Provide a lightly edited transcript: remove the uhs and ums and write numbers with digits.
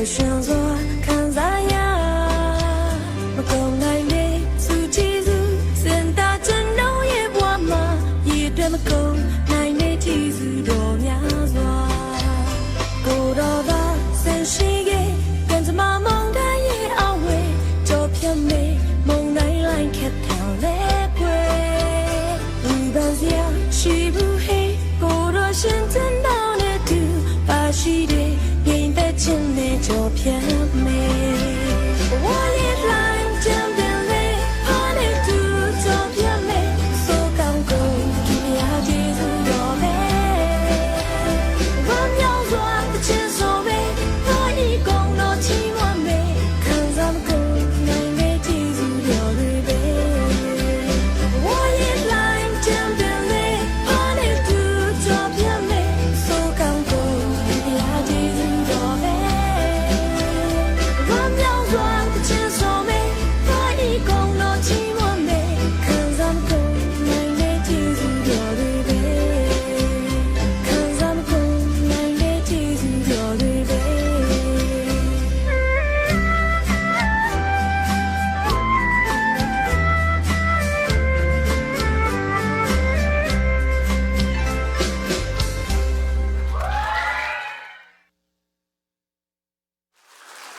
选择看咋样？我讲来嘞，苏记住，现在真弄也不嘛，一点么讲来嘞，记住多များစွာ。ကိုတော်သာဆန်ရှိရဲ့ကံကြမ္မာမုန်တိုင်းရဲ့အဝဲကြော်ဖြတ်မေမုန်တိုင်းလိုက်ခက်ထောင်လဲပွဲလူပန်းစရာရှိဘူးဟေးကိုတော်ရှင်တင်တော်နဲ့တူပါရှိတဲ့ငိမ့်သက်ခြင်းနဲ့ကြော်ဖြတ်မေ